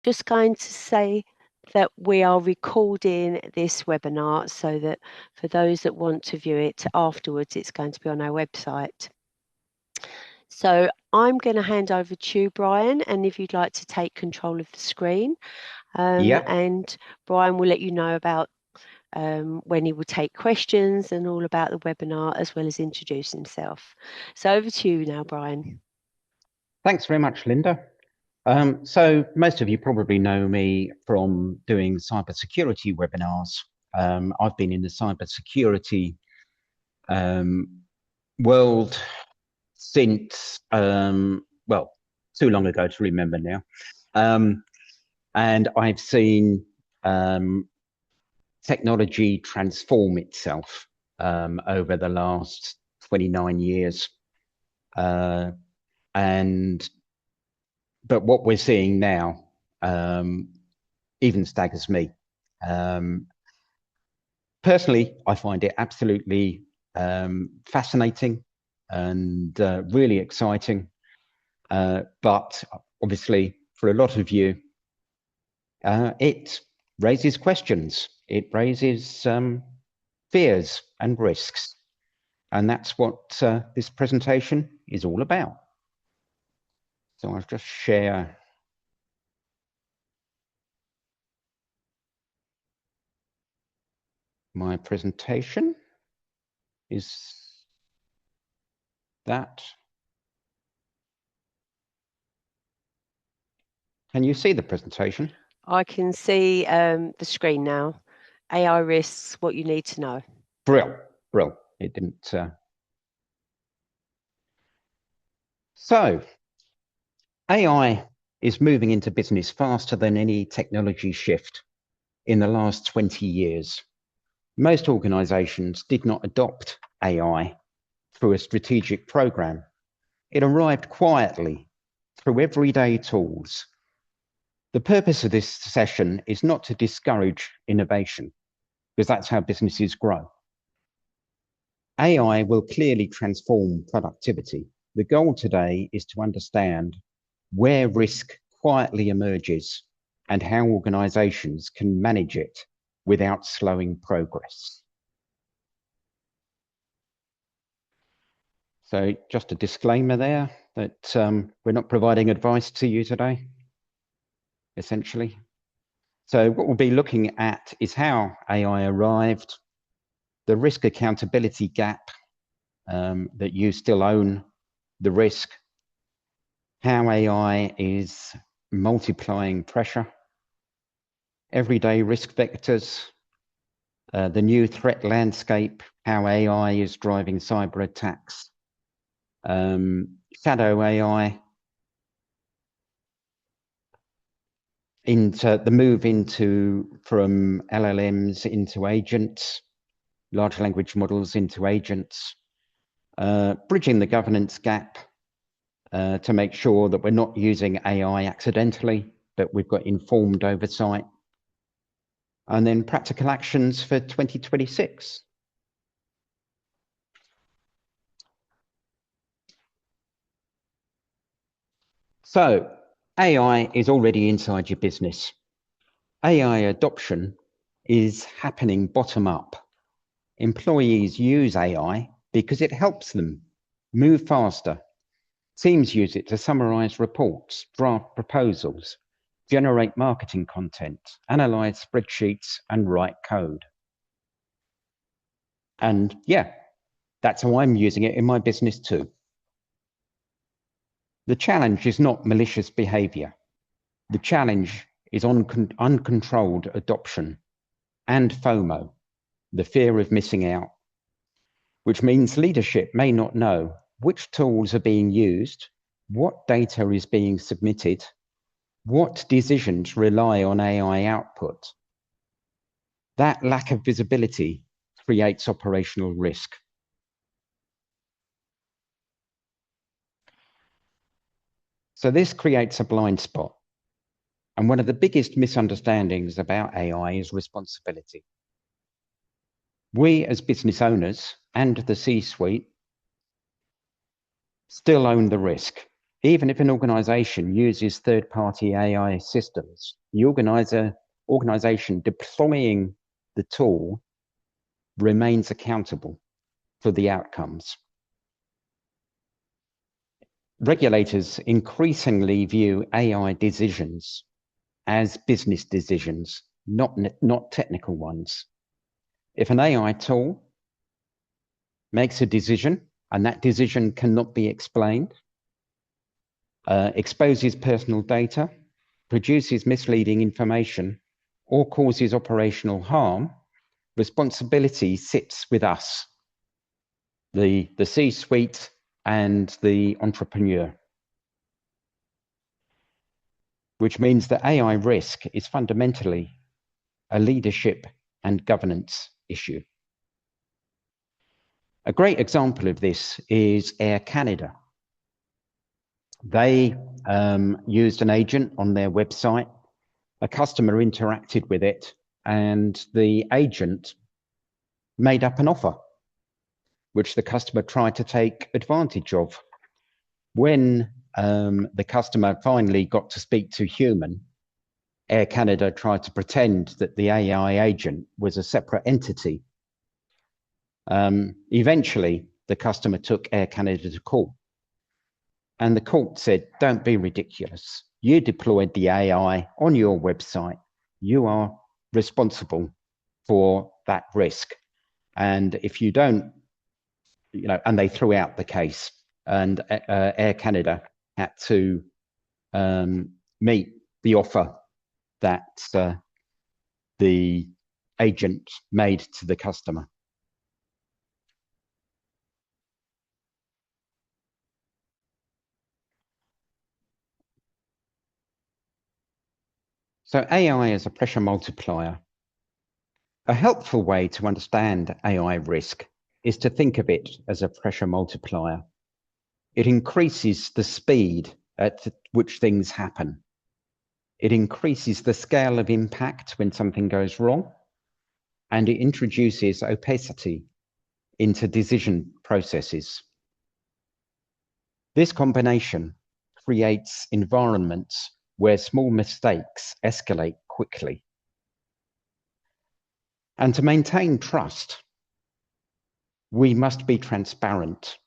Just going to say that we are recording this webinar so that for those that want to view it afterwards, it's going to be on our website. So I'm going to hand over to you, Brian, and if you'd like to take control of the screen, and Brian will let you know about when he will take questions and all about the webinar, as well as introduce himself. So over to you now, Brian. Thanks very much, Linda. So most of you probably know me from doing cybersecurity webinars. I've been in the cybersecurity world since, well, too long ago to remember now. And I've seen technology transform itself over the last 29 years. But what we're seeing now even staggers me. Personally, I find it absolutely fascinating and really exciting. But obviously, for a lot of you, it raises questions. It raises fears and risks. And that's what this presentation is all about. So I'll just share my presentation. Is that? Can you see the presentation? I can see the screen now. AI risks, what you need to know. Brill. It didn't. So AI is moving into business faster than any technology shift in the last 20 years. Most organizations did not adopt AI through a strategic program. It arrived quietly through everyday tools. The purpose of this session is not to discourage innovation, because that's how businesses grow. AI will clearly transform productivity. The goal today is to understand where risk quietly emerges and how organizations can manage it without slowing progress. So just a disclaimer there that we're not providing advice to you today, essentially. So what we'll be looking at is how AI arrived, the risk accountability gap, that you still own the risk, how AI is multiplying pressure, everyday risk vectors, the new threat landscape, how AI is driving cyber attacks, shadow AI, into the move from LLMs into agents, large language models into agents, bridging the governance gap to make sure that we're not using AI accidentally, but we've got informed oversight, and then practical actions for 2026. So AI is already inside your business. AI adoption is happening bottom up. Employees use AI because it helps them move faster. Teams use it to summarize reports, draft proposals, generate marketing content, analyze spreadsheets, and write code. And yeah, that's how I'm using it in my business too. The challenge is not malicious behavior. The challenge is uncontrolled adoption and FOMO, the fear of missing out, which means leadership may not know which tools are being used, what data is being submitted, what decisions rely on AI output. That lack of visibility creates operational risk. So this creates a blind spot. And one of the biggest misunderstandings about AI is responsibility. We as business owners and the C-suite still own the risk. Even if an organization uses third-party AI systems, the organization deploying the tool remains accountable for the outcomes. Regulators increasingly view AI decisions as business decisions, not technical ones. If an AI tool makes a decision and that decision cannot be explained, exposes personal data, produces misleading information, or causes operational harm, responsibility sits with us, the C-suite and the entrepreneur. Which means that AI risk is fundamentally a leadership and governance issue. A great example of this is Air Canada. They used an agent on their website. A customer interacted with it, and the agent made up an offer, which the customer tried to take advantage of. When the customer finally got to speak to human, Air Canada tried to pretend that the AI agent was a separate entity. Eventually, the customer took Air Canada to court. And the court said, don't be ridiculous. You deployed the AI on your website. You are responsible for that risk. And if you don't, and they threw out the case, and Air Canada had to meet the offer that the agent made to the customer. So AI is a pressure multiplier. A helpful way to understand AI risk is to think of it as a pressure multiplier. It increases the speed at which things happen. It increases the scale of impact when something goes wrong, and it introduces opacity into decision processes. This combination creates environments where small mistakes escalate quickly. And to maintain trust, we must be transparent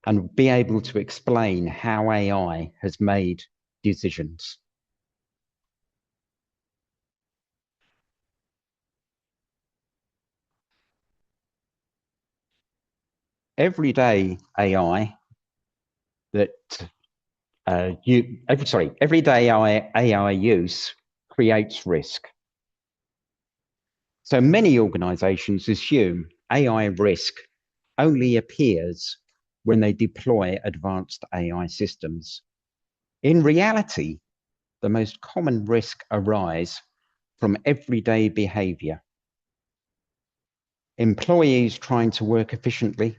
and be able to explain how AI has made decisions. Everyday AI everyday AI use creates risk. So many organizations assume AI risk only appears when they deploy advanced AI systems. In reality, the most common risk arise from everyday behavior. Employees trying to work efficiently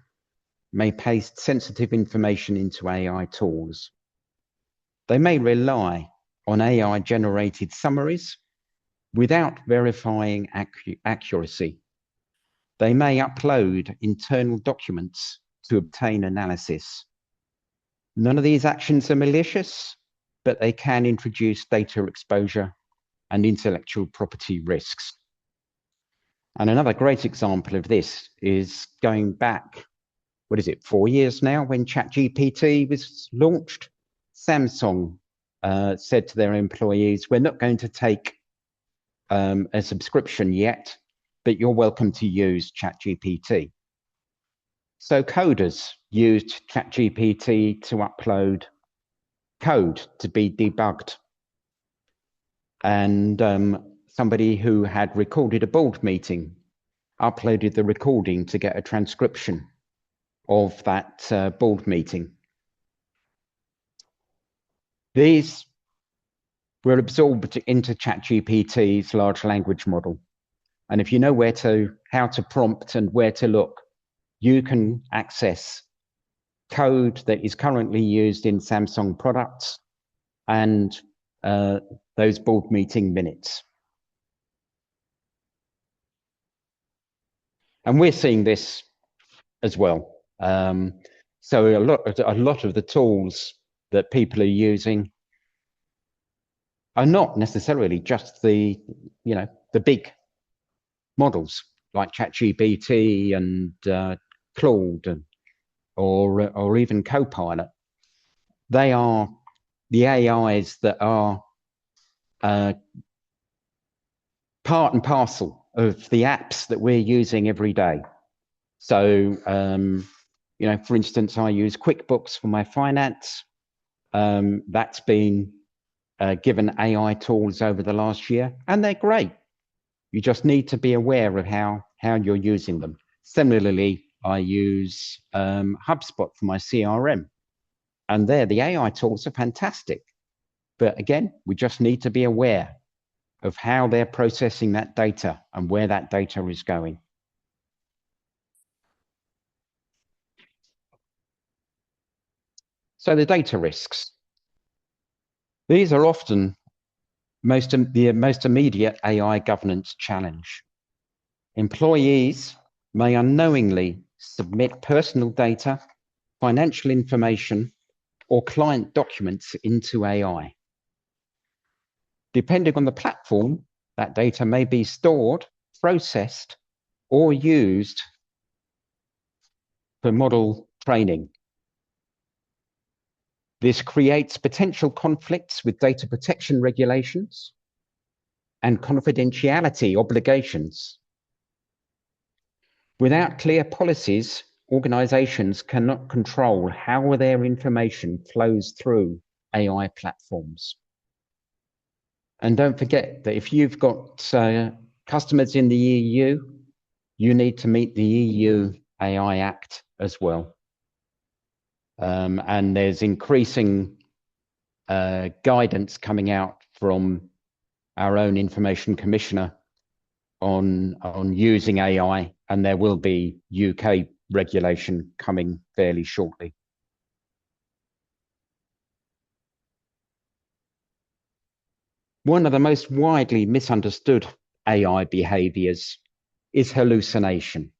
may paste sensitive information into AI tools. They may rely on AI-generated summaries without verifying accuracy. They may upload internal documents to obtain analysis. None of these actions are malicious, but they can introduce data exposure and intellectual property risks. And another great example of this is going back, 4 years now, when ChatGPT was launched. Samsung said to their employees, we're not going to take a subscription yet, but you're welcome to use ChatGPT. So coders used ChatGPT to upload code to be debugged. And somebody who had recorded a board meeting uploaded the recording to get a transcription of that board meeting. These were absorbed into ChatGPT's large language model. And if you know how to prompt and where to look, you can access code that is currently used in Samsung products and those board meeting minutes. And we're seeing this as well. So a lot of the tools that people are using are not necessarily just the big models like ChatGPT and Claude or even Copilot. They are the AIs that are part and parcel of the apps that we're using every day. So, for instance, I use QuickBooks for my finance. That's been given AI tools over the last year, and they're great. You just need to be aware of how you're using them. Similarly, I use HubSpot for my CRM, and there the AI tools are fantastic. But again, we just need to be aware of how they're processing that data and where that data is going. So the data risks. These are often the most immediate AI governance challenge. Employees may unknowingly submit personal data, financial information, or client documents into AI. Depending on the platform, that data may be stored, processed, or used for model training. This creates potential conflicts with data protection regulations and confidentiality obligations. Without clear policies, organizations cannot control how their information flows through AI platforms. And don't forget that if you've got customers in the EU, you need to meet the EU AI Act as well. And there's increasing guidance coming out from our own Information Commissioner on using AI, and there will be UK regulation coming fairly shortly. One of the most widely misunderstood AI behaviors is hallucination.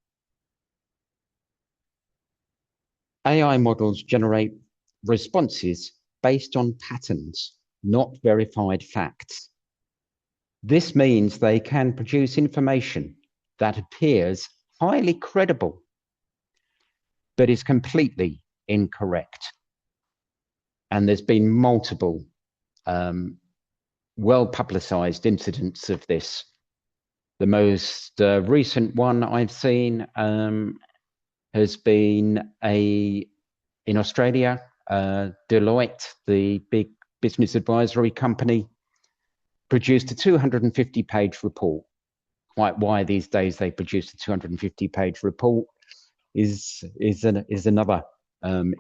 AI models generate responses based on patterns, not verified facts. This means they can produce information that appears highly credible, but is completely incorrect. And there's been multiple well-publicized incidents of this. The most recent one I've seen has been in Australia, Deloitte, the big business advisory company, produced a 250-page report. Quite why these days they produced a 250-page report is another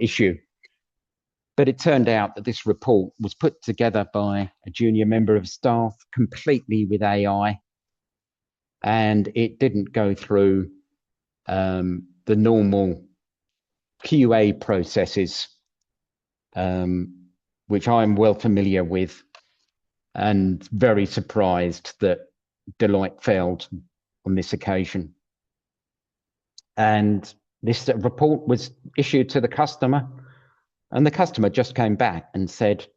issue. But it turned out that this report was put together by a junior member of staff completely with AI, and it didn't go through the normal QA processes, which I'm well familiar with, and very surprised that Deloitte failed on this occasion. And this report was issued to the customer, and the customer just came back and said,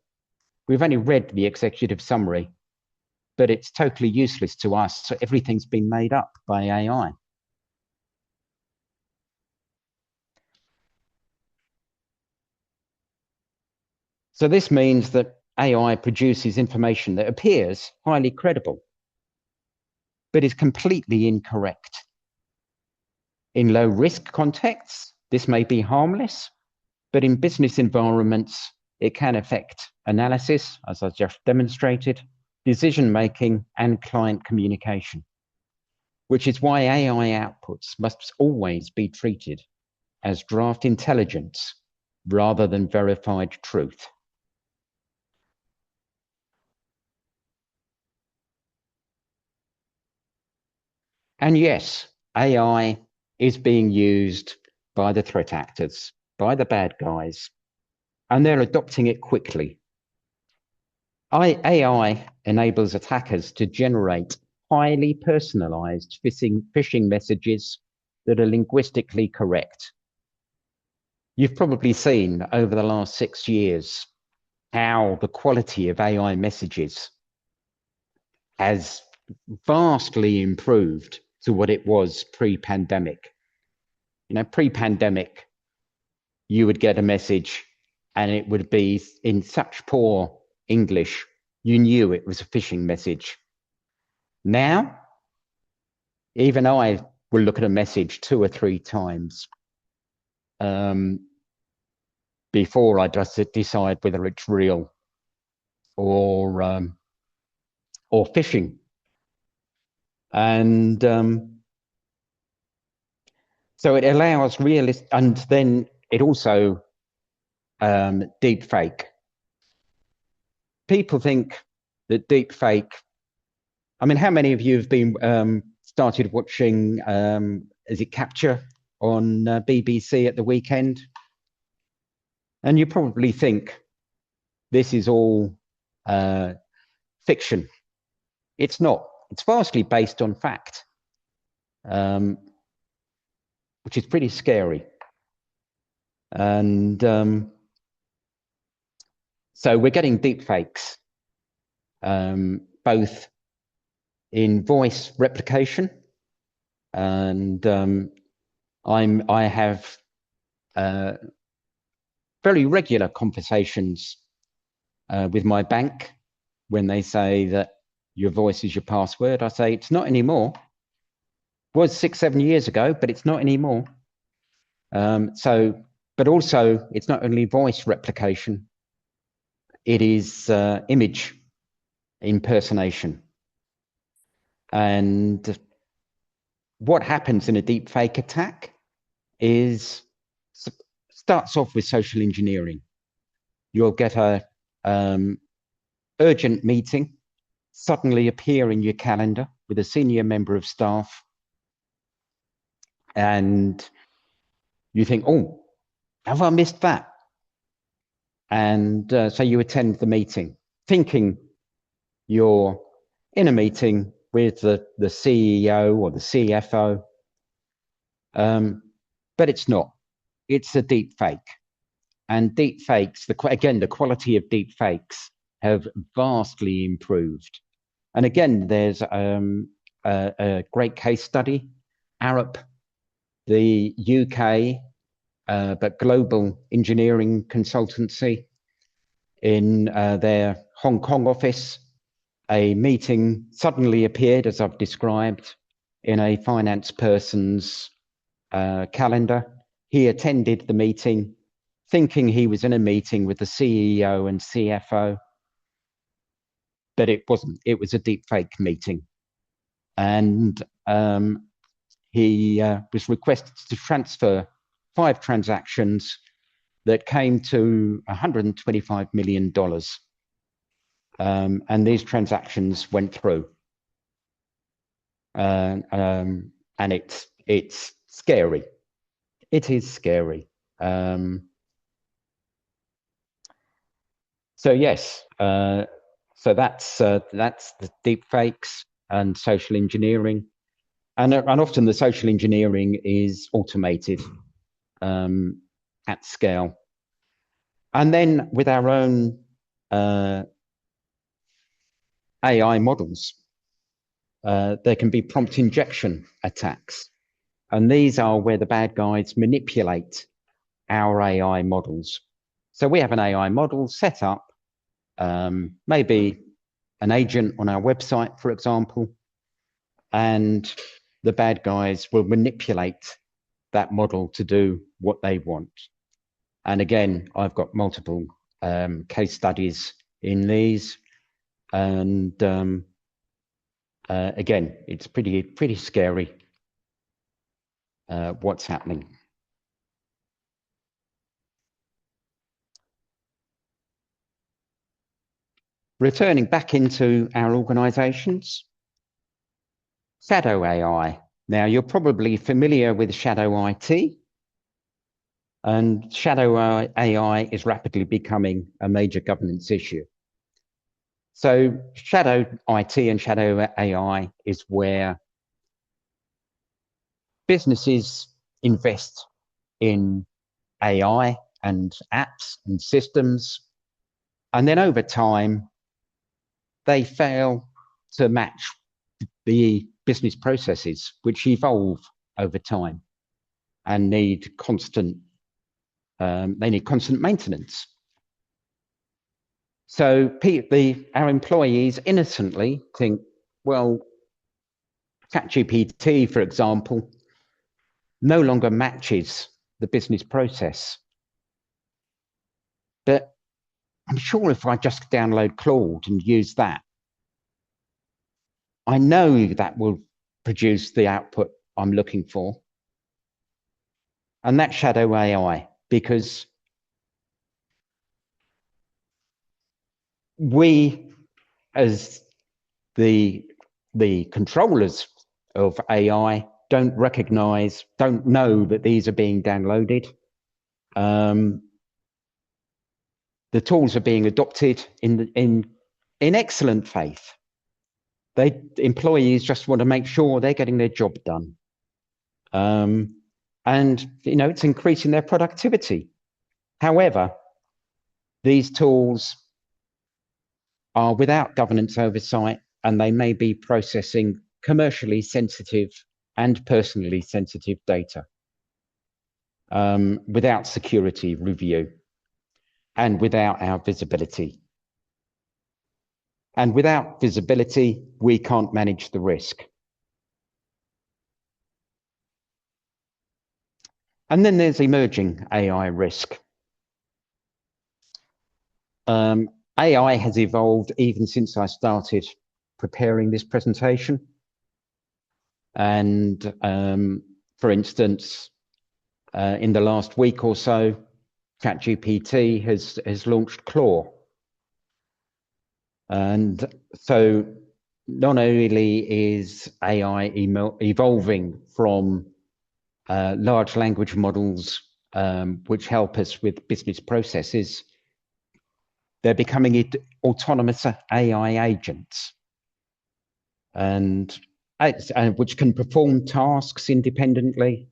"We've only read the executive summary, but it's totally useless to us. So everything's been made up by AI." So this means that AI produces information that appears highly credible, but is completely incorrect. In low-risk contexts, this may be harmless, but in business environments, it can affect analysis, as I just demonstrated, decision-making, and client communication, which is why AI outputs must always be treated as draft intelligence rather than verified truth. And yes, AI is being used by the threat actors, by the bad guys, and they're adopting it quickly. AI enables attackers to generate highly personalized phishing messages that are linguistically correct. You've probably seen over the last 6 years how the quality of AI messages has vastly improved to what it was pre-pandemic. You know, pre-pandemic, you would get a message and it would be in such poor English, you knew it was a phishing message. Now, even I will look at a message 2 or 3 times before I just decide whether it's real or phishing. And so it allows realist, and then it also deep fake. People think that deep fake. I mean, how many of you have been started watching? Is it Capture on BBC at the weekend? And you probably think this is all fiction. It's not. It's vastly based on fact, which is pretty scary. And so we're getting deep fakes, both in voice replication, and I have very regular conversations with my bank when they say that your voice is your password. I say it's not anymore. It was 6, 7 years ago, but it's not anymore. But also it's not only voice replication, it is image impersonation. And what happens in a deep fake attack is starts off with social engineering. You'll get a urgent meeting suddenly appear in your calendar with a senior member of staff, and you think, oh, have I missed that? And so you attend the meeting thinking you're in a meeting with the CEO or the CFO, but it's not. It's a deep fake. And deep fakes, again, the quality of deep fakes have vastly improved. And again, there's a great case study, Arup, the UK, but global engineering consultancy. In their Hong Kong office, a meeting suddenly appeared, as I've described, in a finance person's calendar. He attended the meeting thinking he was in a meeting with the CEO and CFO, but it wasn't. It was a deep fake meeting. And he was requested to transfer 5 transactions that came to $125 million. And these transactions went through. And it's scary. It is scary. So yes, so that's the deep fakes and social engineering, and often the social engineering is automated at scale. And then with our own AI models, there can be prompt injection attacks, and these are where the bad guys manipulate our AI models. So we have an AI model set up, maybe an agent on our website, for example, and the bad guys will manipulate that model to do what they want. And again, I've got multiple case studies in these, and again, it's pretty scary what's happening. Returning back into our organizations, Shadow AI. Now, you're probably familiar with Shadow IT, and Shadow AI is rapidly becoming a major governance issue. So Shadow IT and Shadow AI is where businesses invest in AI and apps and systems And then over time, they fail to match the business processes, which evolve over time and need constant, maintenance. So our employees innocently think, well, ChatGPT, for example, no longer matches the business process. But I'm sure if I just download Claude and use that, I know that will produce the output I'm looking for. And that's shadow AI, because we, as the controllers of AI, don't know that these are being downloaded. The tools are being adopted in excellent faith. Employees just want to make sure they're getting their job done. And it's increasing their productivity. However, these tools are without governance oversight, and they may be processing commercially sensitive and personally sensitive data without security review and without our visibility. And without visibility, we can't manage the risk. And then there's emerging AI risk. AI has evolved even since I started preparing this presentation. And for instance, in the last week or so, ChatGPT has launched Claude. And so not only is AI evolving from large language models, which help us with business processes, they're becoming autonomous AI agents, and which can perform tasks independently.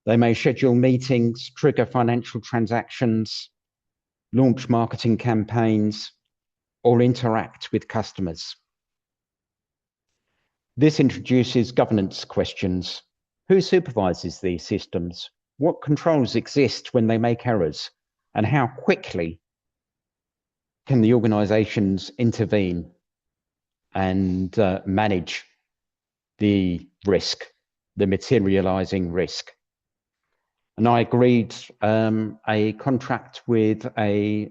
They may schedule meetings, trigger financial transactions, launch marketing campaigns, or interact with customers. This introduces governance questions. Who supervises these systems? What controls exist when they make errors? And how quickly can the organizations intervene and manage the risk, the materializing risk? And I agreed a contract with a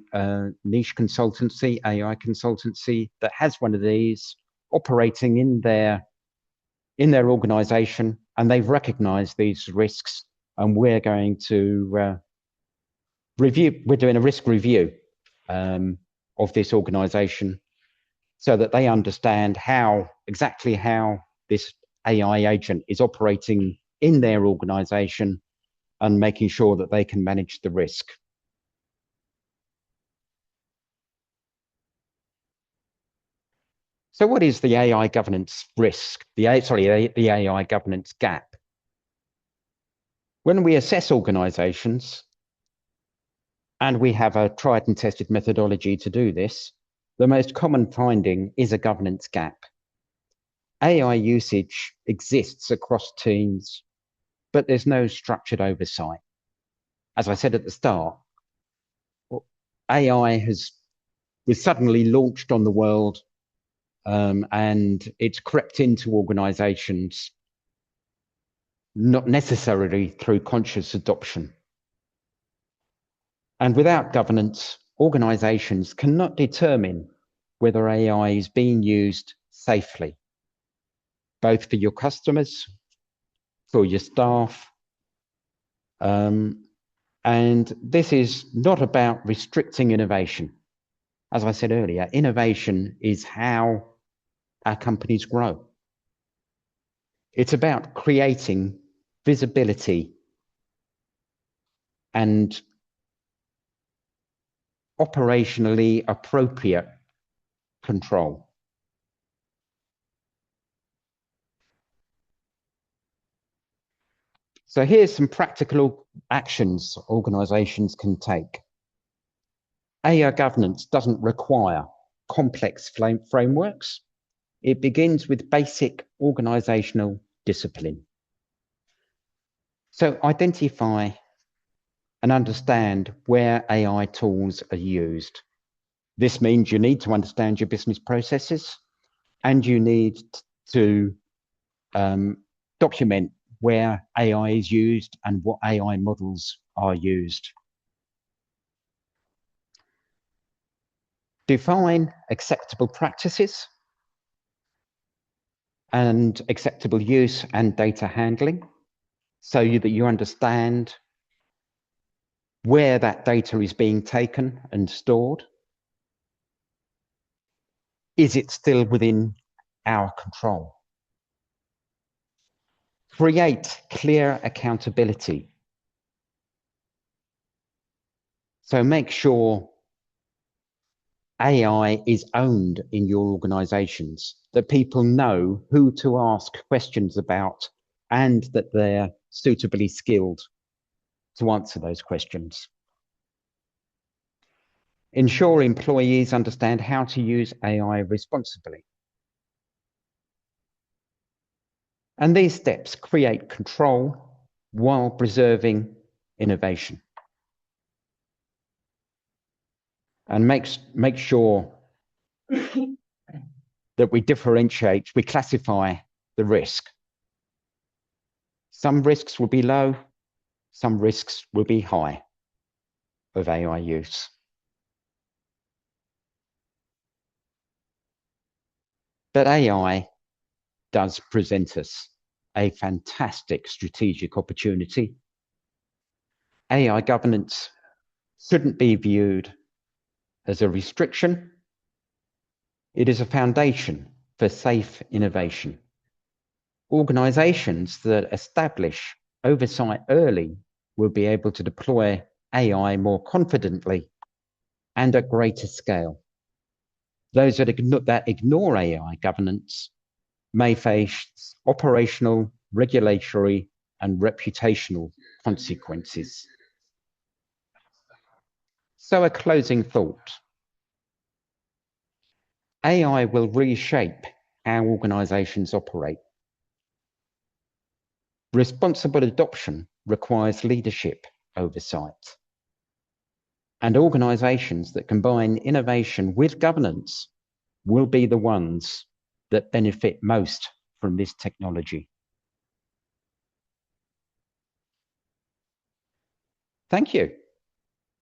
niche consultancy, AI consultancy, that has one of these operating in their organization, and they've recognized these risks, and we're going to we're doing a risk review of this organization so that they understand exactly how this AI agent is operating in their organization and making sure that they can manage the risk. So what is the AI governance risk? The AI governance gap. When we assess organizations, and we have a tried and tested methodology to do this, the most common finding is a governance gap. AI usage exists across teams, but there's no structured oversight. As I said at the start, AI was suddenly launched on the world, and it's crept into organizations, not necessarily through conscious adoption. And without governance, organizations cannot determine whether AI is being used safely, both for your customers, for your staff. And this is not about restricting innovation. As I said earlier, innovation is how our companies grow. It's about creating visibility and operationally appropriate control. So here's some practical actions organizations can take. AI governance doesn't require complex frameworks. It begins with basic organizational discipline. So identify and understand where AI tools are used. This means you need to understand your business processes, and you need to document where AI is used and what AI models are used. Define acceptable practices and acceptable use and data handling so that you understand where that data is being taken and stored. Is it still within our control? Create clear accountability. So make sure AI is owned in your organizations, that people know who to ask questions about and that they're suitably skilled to answer those questions. Ensure employees understand how to use AI responsibly. And these steps create control while preserving innovation. And make sure that we differentiate, we classify the risk. Some risks will be low, some risks will be high of AI use. But AI does present us a fantastic strategic opportunity. AI governance shouldn't be viewed as a restriction. It is a foundation for safe innovation. Organizations that establish oversight early will be able to deploy AI more confidently and at greater scale. Those that ignore AI governance may face operational, regulatory, and reputational consequences. So a closing thought. AI will reshape how organizations operate. Responsible adoption requires leadership oversight. And organizations that combine innovation with governance will be the ones that benefit most from this technology. Thank you.